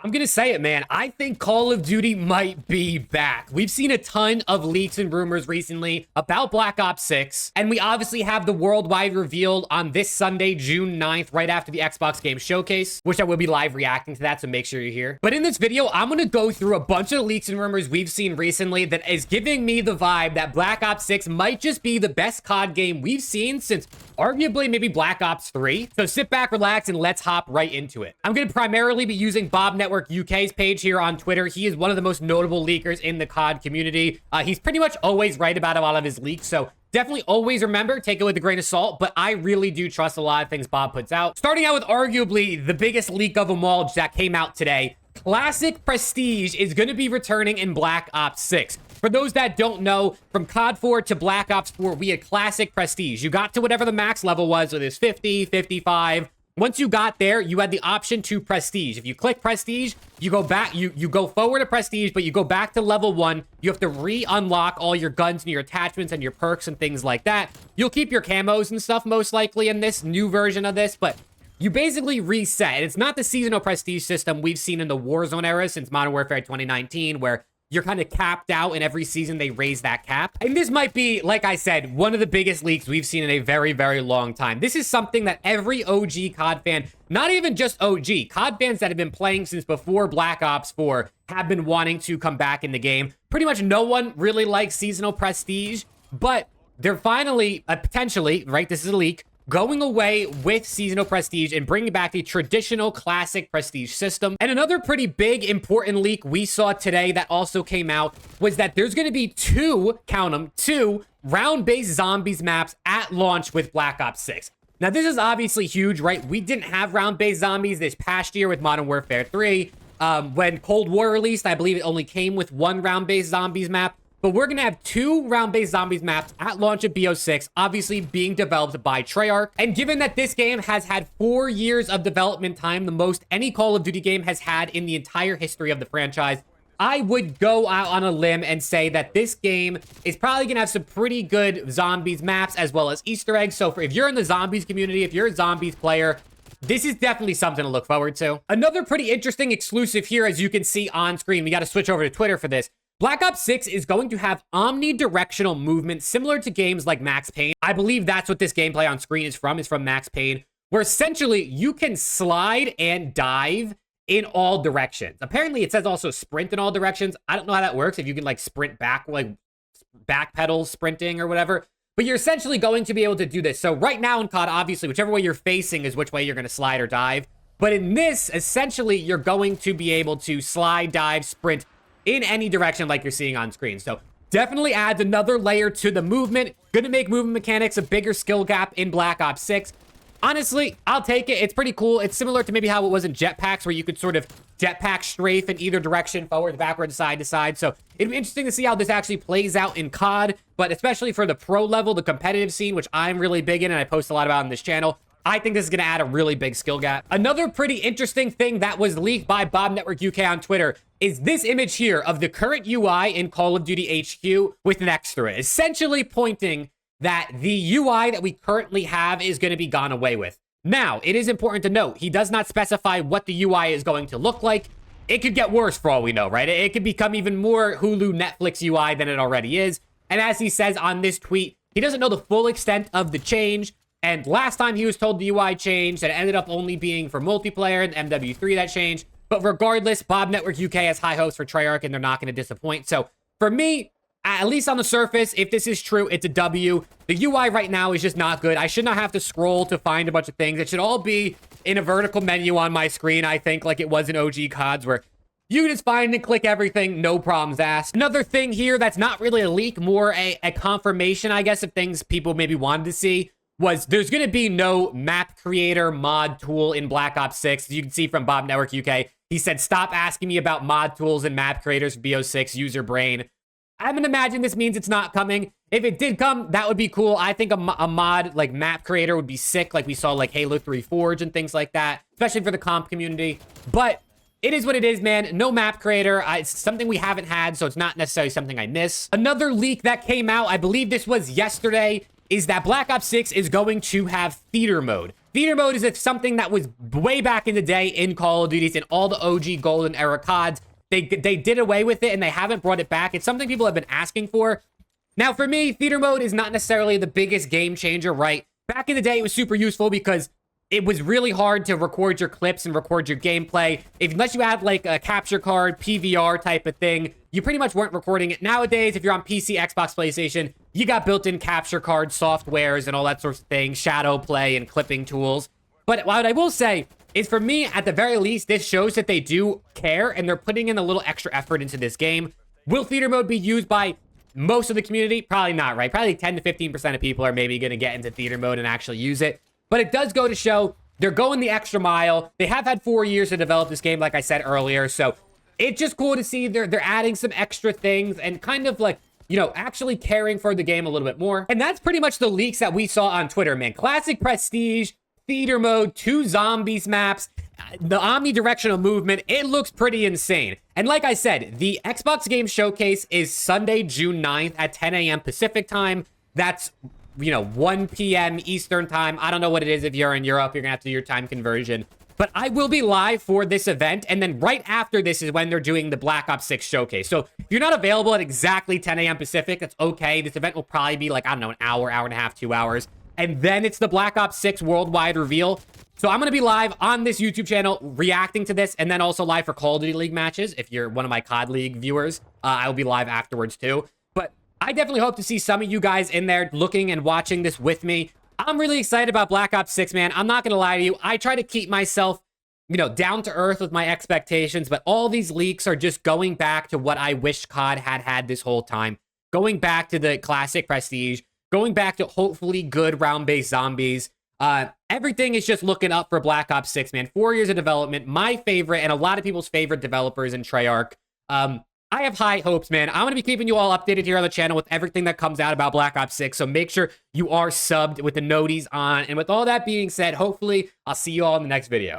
I'm gonna say it, man. I think Call of Duty might be back. We've seen a ton of leaks and rumors recently about Black Ops 6, and we obviously have the worldwide reveal on this Sunday, June 9th, right after the Xbox Game Showcase, which I will be live reacting to that, so make sure you're here. But in this video, I'm gonna go through a bunch of leaks and rumors we've seen recently that is giving me the vibe that Black Ops 6 might just be the best COD game we've seen since arguably maybe Black Ops 3. So sit back, relax, and let's hop right into it. I'm gonna primarily be using Bob Network UK's page here on Twitter. He is one of the most notable leakers in the COD community. He's pretty much always right about a lot of his leaks, so definitely always remember, take it with a grain of salt, but I really do trust a lot of things Bob puts out. Starting out with arguably the biggest leak of them all that came out today. Classic Prestige is going to be returning in Black Ops 6. For those that don't know, from COD 4 to Black Ops 4, we had Classic Prestige. You got to whatever the max level was, whether it's 50, 55. Once you got there, you had the option to Prestige. If you click Prestige, you go back, you go forward to Prestige, but you go back to level 1. You have to re-unlock all your guns and your attachments and your perks and things like that. You'll keep your camos and stuff most likely in this new version of this, but you basically reset. It's not the seasonal Prestige system we've seen in the Warzone era since Modern Warfare 2019, where you're kind of capped out, and every season they raise that cap. And this might be, like I said, one of the biggest leaks we've seen in a very, very long time. This is something that every OG COD fan, not even just OG, COD fans that have been playing since before Black Ops 4 have been wanting to come back in the game. Pretty much no one really likes seasonal Prestige, but they're finally, potentially, right, this is a leak, going away with seasonal Prestige and bringing back a traditional classic Prestige system. And another pretty big important leak we saw today that also came out was that there's going to be two round-based zombies maps at launch with Black Ops 6. Now, this is obviously huge, right? We didn't have round-based zombies this past year with Modern Warfare 3. When Cold War released, I believe it only came with one round-based zombies map. But we're going to have two round-based zombies maps at launch of BO6, obviously being developed by Treyarch. And given that this game has had 4 years of development time, the most any Call of Duty game has had in the entire history of the franchise, I would go out on a limb and say that this game is probably going to have some pretty good zombies maps as well as Easter eggs. So if you're in the zombies community, if you're a zombies player, this is definitely something to look forward to. Another pretty interesting exclusive here, as you can see on screen, we got to switch over to Twitter for this. Black Ops 6 is going to have omnidirectional movement similar to games like Max Payne. I believe that's what this gameplay on screen is from Max Payne, where essentially you can slide and dive in all directions. Apparently it says also sprint in all directions. I don't know how that works, if you can like sprint back, like backpedal sprinting or whatever, but you're essentially going to be able to do this. So right now in COD, obviously, whichever way you're facing is which way you're going to slide or dive. But in this, essentially, you're going to be able to slide, dive, sprint in any direction like you're seeing on screen. So definitely adds another layer to the movement. Gonna make movement mechanics a bigger skill gap in Black Ops 6. Honestly, I'll take it. It's pretty cool. It's similar to maybe how it was in jetpacks, where you could sort of jetpack strafe in either direction, forward, backward, side to side. So it'd be interesting to see how this actually plays out in COD, but especially for the pro level, the competitive scene, which I'm really big in and I post a lot about on this channel, I think this is going to add a really big skill gap. Another pretty interesting thing that was leaked by Bob Network UK on Twitter is this image here of the current UI in Call of Duty HQ with an X through it, essentially pointing that the UI that we currently have is going to be gone away with. Now, it is important to note, he does not specify what the UI is going to look like. It could get worse for all we know, right? It could become even more Hulu Netflix UI than it already is. And as he says on this tweet, he doesn't know the full extent of the change. And last time he was told the UI changed, and it ended up only being for multiplayer and MW3 that changed. But regardless, Bob Network UK has high hopes for Treyarch, and they're not going to disappoint. So for me, at least on the surface, if this is true, it's a W. The UI right now is just not good. I should not have to scroll to find a bunch of things. It should all be in a vertical menu on my screen, I think, like it was in OG CODs, where you can just find and click everything, no problems asked. Another thing here that's not really a leak, more a confirmation, I guess, of things people maybe wanted to see, was there's going to be no map creator mod tool in Black Ops 6. As you can see from Bob Network UK, he said, stop asking me about mod tools and map creators for BO6, user brain. I'm going to imagine this means it's not coming. If it did come, that would be cool. I think a mod like map creator would be sick, like we saw like Halo 3 Forge and things like that, especially for the comp community. But it is what it is, man. No map creator. It's something we haven't had, so it's not necessarily something I miss. Another leak that came out, I believe this was yesterday, is that Black Ops 6 is going to have theater mode. Theater mode is something that was way back in the day in Call of Duty and all the OG Golden Era CODs. They did away with it and they haven't brought it back. It's something people have been asking for. Now, for me, theater mode is not necessarily the biggest game changer, right? Back in the day, it was super useful because it was really hard to record your clips and record your gameplay. Unless you had like a capture card, PVR type of thing, you pretty much weren't recording it. Nowadays, if you're on PC, Xbox, PlayStation, you got built-in capture card softwares and all that sort of thing, shadow play and clipping tools. But what I will say is, for me, at the very least, this shows that they do care and they're putting in a little extra effort into this game. Will theater mode be used by most of the community? Probably not, right? Probably 10 to 15% of people are maybe going to get into theater mode and actually use it. But it does go to show they're going the extra mile. They have had 4 years to develop this game, like I said earlier. So it's just cool to see they're adding some extra things and kind of like, you know, actually caring for the game a little bit more. And that's pretty much the leaks that we saw on Twitter, man. Classic Prestige, theater mode, 2 zombies maps, the omnidirectional movement. It looks pretty insane. And like I said, the Xbox Game Showcase is Sunday, June 9th at 10 a.m. Pacific time. That's, you know, 1 p.m. Eastern time. I don't know what it is if you're in Europe. You're gonna have to do your time conversion. But I will be live for this event, and then right after this is when they're doing the Black Ops 6 showcase. So if you're not available at exactly 10 a.m. Pacific, that's okay. This event will probably be like, I don't know, an hour, hour and a half, 2 hours. And then it's the Black Ops 6 worldwide reveal. So I'm going to be live on this YouTube channel reacting to this, and then also live for Call of Duty League matches. If you're one of my COD League viewers, I will be live afterwards too. But I definitely hope to see some of you guys in there looking and watching this with me. I'm really excited about Black Ops 6, man. I'm not going to lie to you. I try to keep myself, you know, down to earth with my expectations, but all these leaks are just going back to what I wish COD had this whole time. Going back to the classic Prestige, going back to hopefully good round-based zombies. Everything is just looking up for Black Ops 6, man. 4 years of development, my favorite, and a lot of people's favorite developers in Treyarch. I have high hopes, man. I'm going to be keeping you all updated here on the channel with everything that comes out about Black Ops 6, so make sure you are subbed with the noties on. And with all that being said, hopefully, I'll see you all in the next video.